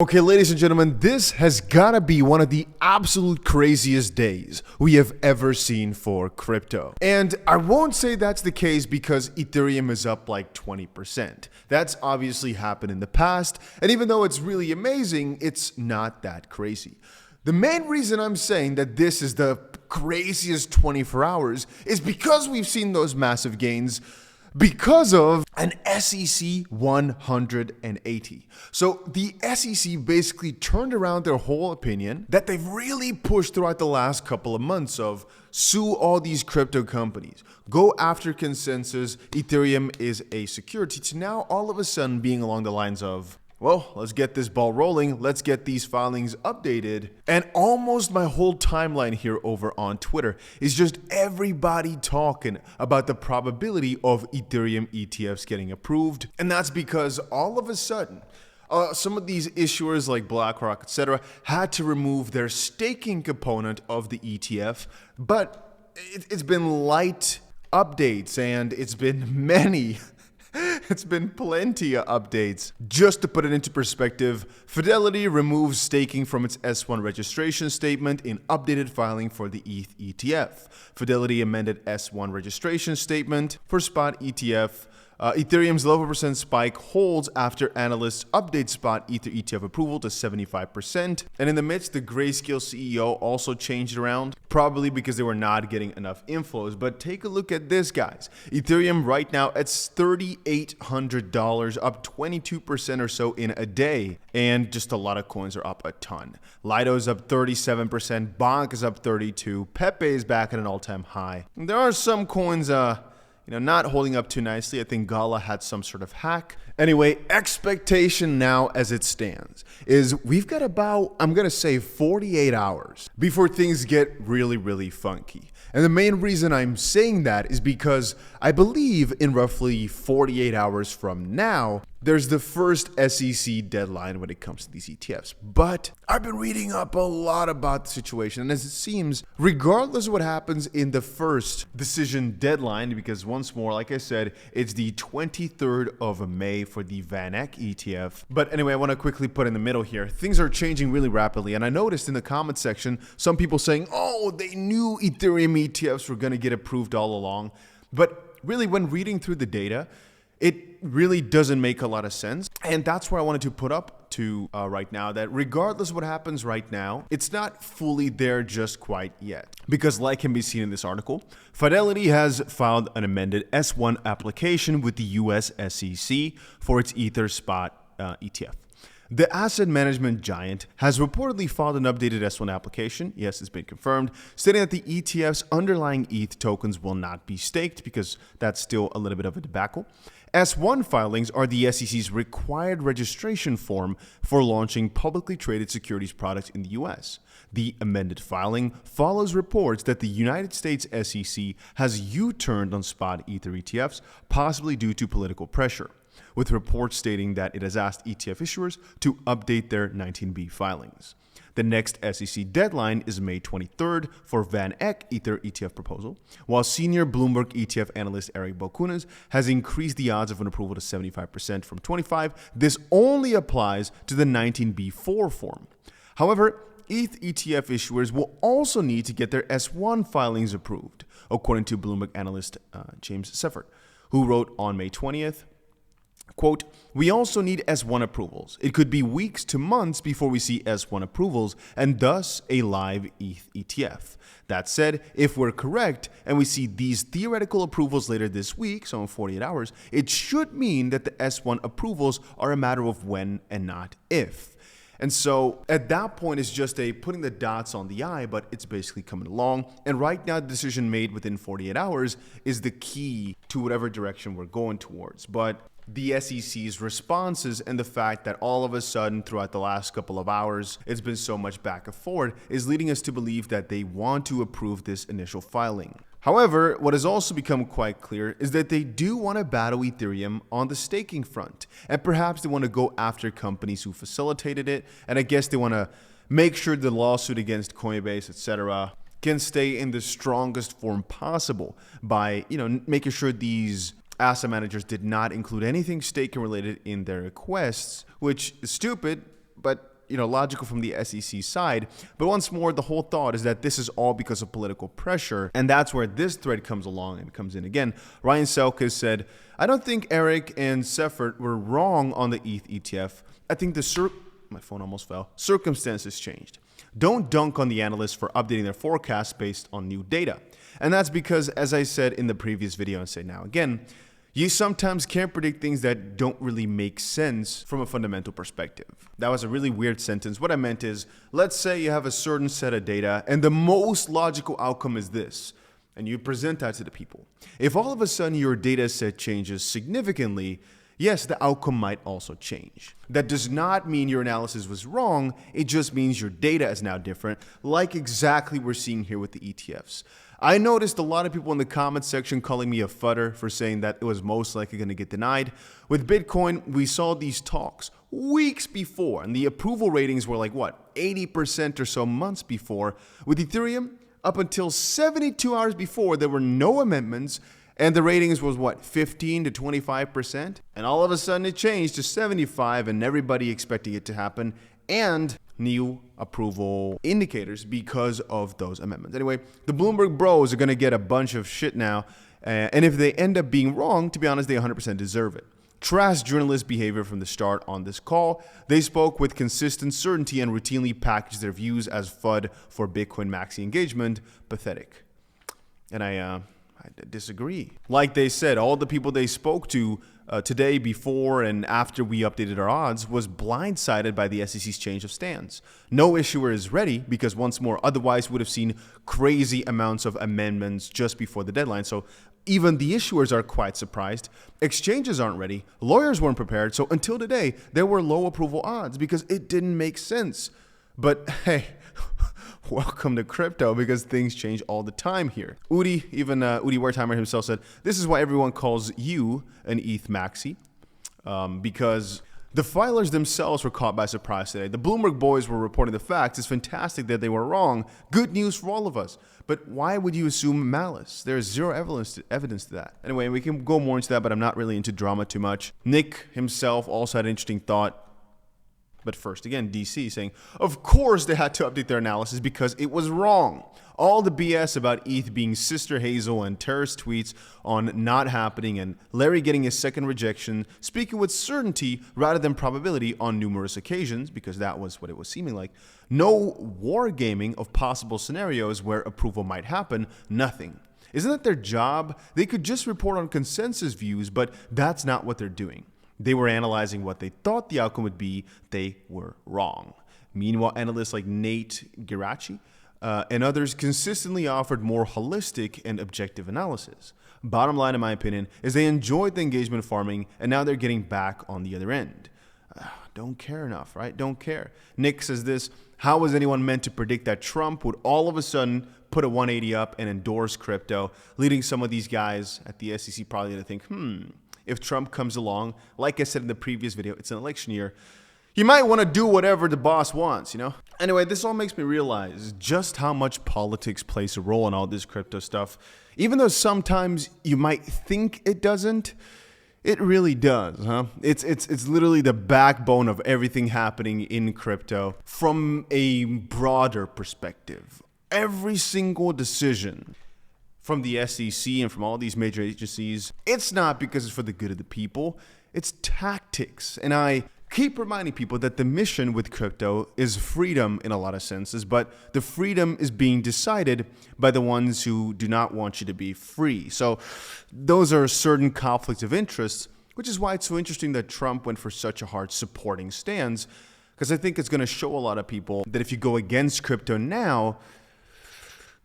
Okay, ladies and gentlemen, this has gotta be one of the absolute craziest days we have ever seen for crypto. And I won't say that's the case because Ethereum is up like 20%. That's obviously happened in the past, and even though it's really amazing, it's not that crazy. The main reason I'm saying that this is the craziest 24 hours is because we've seen those massive gains because of an SEC 180. So the SEC basically turned around their whole opinion that they've really pushed throughout the last couple of months of sue all these crypto companies, go after consensus, Ethereum is a security, to now all of a sudden being along the lines of, well, let's get this ball rolling. Let's get these filings updated. And almost my whole timeline here over on Twitter is just everybody talking about the probability of Ethereum ETFs getting approved. And that's because all of a sudden, some of these issuers like BlackRock, etc., had to remove their staking component of the ETF. But it's been light updates and it's been It's been plenty of updates. Just to put it into perspective, Fidelity removes staking from its S1 registration statement in updated filing for the ETH ETF. Fidelity amended S1 registration statement for spot ETF. Ethereum's 11% spike holds after analysts update spot Ether ETF approval to 75%. And in the midst, the Grayscale CEO also changed around, probably because they were not getting enough inflows. But take a look at this, guys. Ethereum right now at $3,800, up 22% or so in a day. And just a lot of coins are up a ton. Lido is up 37%, BONK is up 32%, 𝗵𝗂 is back at an all-time high. And there are some coins not holding up too nicely. I think Gala had some sort of hack. Anyway, expectation now as it stands is we've got about, I'm going to say 48 hours before things get really, really funky. And the main reason I'm saying that is because I believe in roughly 48 hours from now, there's the first SEC deadline when it comes to these ETFs. But I've been reading up a lot about the situation. And as it seems, regardless of what happens in the first decision deadline, because once more, like I said, it's the 23rd of May for the VanEck ETF. But anyway, I want to quickly put in the middle here. Things are changing really rapidly. And I noticed in the comment section, some people saying, oh, they knew Ethereum ETFs were going to get approved all along. But really, when reading through the data, it really doesn't make a lot of sense. And that's where I wanted to put up to right now, that regardless of what happens right now, it's not fully there just quite yet. Because like can be seen in this article, Fidelity has filed an amended S1 application with the US SEC for its Ether spot ETF. The asset management giant has reportedly filed an updated S1 application, yes, it's been confirmed, stating that the ETF's underlying ETH tokens will not be staked because that's still a little bit of a debacle. S1 filings are the SEC's required registration form for launching publicly traded securities products in the US. The amended filing follows reports that the United States SEC has U-turned on spot Ether ETFs, possibly due to political pressure, with reports stating that it has asked ETF issuers to update their 19B filings. The next SEC deadline is May 23rd for VanEck Ether ETF proposal, while senior Bloomberg ETF analyst 𝗂𝗂𝗪𝗂𝗂𝗂𝗂𝗂𝗂𝗂 has increased the odds of an approval to 75% from 25%. This only applies to the 19B4 form. However, ETH ETF issuers will also need to get their S1 filings approved, according to Bloomberg analyst 𝗕𝗓𝗓, who wrote on May 20th, quote, we also need S1 approvals. It could be weeks to months before we see S1 approvals and thus a live ETH ETF. That said, if we're correct and we see these theoretical approvals later this week, so in 48 hours, it should mean that the S1 approvals are a matter of when and not if. And so at that point, it's just putting the dots on the I, but it's basically coming along. And right now, the decision made within 48 hours is the key to whatever direction we're going towards. But the SEC's responses and the fact that all of a sudden throughout the last couple of hours, it's been so much back and forth is leading us to believe that they want to approve this initial filing. However, what has also become quite clear is that they do want to battle Ethereum on the staking front, and perhaps they want to go after companies who facilitated it, and I guess they want to make sure the lawsuit against Coinbase, etc., can stay in the strongest form possible by, making sure these asset managers did not include anything staking related in their requests, which is stupid, but logical from the SEC side. But once more, the whole thought is that this is all because of political pressure. And that's where this thread comes along and comes in again. Ryan Selkis said, I don't think Eric and Seifert were wrong on the ETH ETF. I think my phone almost fell. Circumstances changed. Don't dunk on the analysts for updating their forecasts based on new data. And that's because, as I said in the previous video and say now again, you sometimes can't predict things that don't really make sense from a fundamental perspective. That was a really weird sentence. What I meant is, let's say you have a certain set of data and the most logical outcome is this, and you present that to the people. If all of a sudden your data set changes significantly, yes, the outcome might also change. That does not mean your analysis was wrong. It just means your data is now different, like exactly we're seeing here with the ETFs. I noticed a lot of people in the comments section calling me a fudder for saying that it was most likely going to get denied. With Bitcoin, we saw these talks weeks before, and the approval ratings were like, 80% or so months before. With Ethereum, up until 72 hours before, there were no amendments, and the ratings was 15 to 25%. And all of a sudden it changed to 75, and everybody expecting it to happen, and new approval indicators because of those amendments. Anyway, the Bloomberg bros are going to get a bunch of shit now. And if they end up being wrong, to be honest, they 100% deserve it. Trash journalist behavior from the start on this call. They spoke with consistent certainty and routinely packaged their views as FUD for Bitcoin maxi engagement. Pathetic. And I disagree. Like they said, all the people they spoke to today, before and after we updated our odds, was blindsided by the SEC's change of stance. No issuer is ready because, once more, otherwise would have seen crazy amounts of amendments just before the deadline. So even the issuers are quite surprised. Exchanges aren't ready. Lawyers weren't prepared. So until today, there were low approval odds because it didn't make sense. But hey, welcome to crypto, because things change all the time here. 𝗬𝗓𝗓𝗬𝗓𝗓𝗓𝗓 himself said, this is why everyone calls you an ETH maxi, because the filers themselves were caught by surprise today. The Bloomberg boys were reporting the facts. It's fantastic that they were wrong. Good news for all of us. But why would you assume malice? There is zero evidence to that. Anyway, we can go more into that, but I'm not really into drama too much. Nick himself also had an interesting thought. But first, again, DC saying, of course they had to update their analysis because it was wrong. All the BS about ETH being Sister Hazel and terrorist tweets on not happening and Larry getting his second rejection, speaking with certainty rather than probability on numerous occasions, because that was what it was seeming like. No wargaming of possible scenarios where approval might happen, nothing. Isn't that their job? They could just report on consensus views, but that's not what they're doing. They were analyzing what they thought the outcome would be. They were wrong. Meanwhile, analysts like 𝗕𝗘𝗪𝗏𝗏 and others consistently offered more holistic and objective analysis. Bottom line, in my opinion, is they enjoyed the engagement farming, and now they're getting back on the other end. Don't care enough, right? Don't care. Nick says this, how was anyone meant to predict that Trump would all of a sudden put a 180 up and endorse crypto, leading some of these guys at the SEC probably to think, if Trump comes along, like I said in the previous video, it's an election year, he might want to do whatever the boss wants, you know? Anyway, this all makes me realize just how much politics plays a role in all this crypto stuff. Even though sometimes you might think it doesn't, it really does, huh? It's literally the backbone of everything happening in crypto from a broader perspective. Every single decision from the SEC and from all these major agencies, it's not because it's for the good of the people, it's tactics. And I keep reminding people that the mission with crypto is freedom in a lot of senses, but the freedom is being decided by the ones who do not want you to be free. So those are certain conflicts of interest, which is why it's so interesting that Trump went for such a hard supporting stance, because I think it's going to show a lot of people that if you go against crypto now,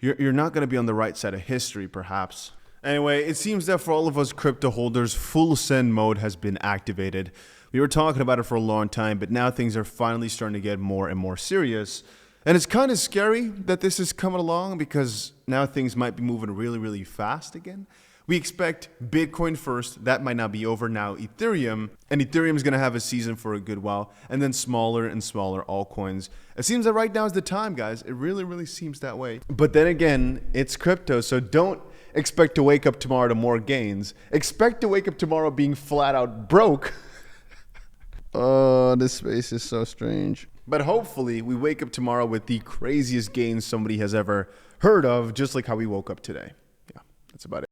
you're not going to be on the right side of history, perhaps. Anyway, it seems that for all of us crypto holders, full send mode has been activated. We were talking about it for a long time, but now things are finally starting to get more and more serious. And it's kind of scary that this is coming along because now things might be moving really, really fast again. We expect Bitcoin first. That might not be over now. Ethereum. And Ethereum is going to have a season for a good while. And then smaller and smaller altcoins. It seems that right now is the time, guys. It really, really seems that way. But then again, it's crypto. So don't expect to wake up tomorrow to more gains. Expect to wake up tomorrow being flat out broke. Oh, this space is so strange. But hopefully we wake up tomorrow with the craziest gains somebody has ever heard of, just like how we woke up today. Yeah, that's about it.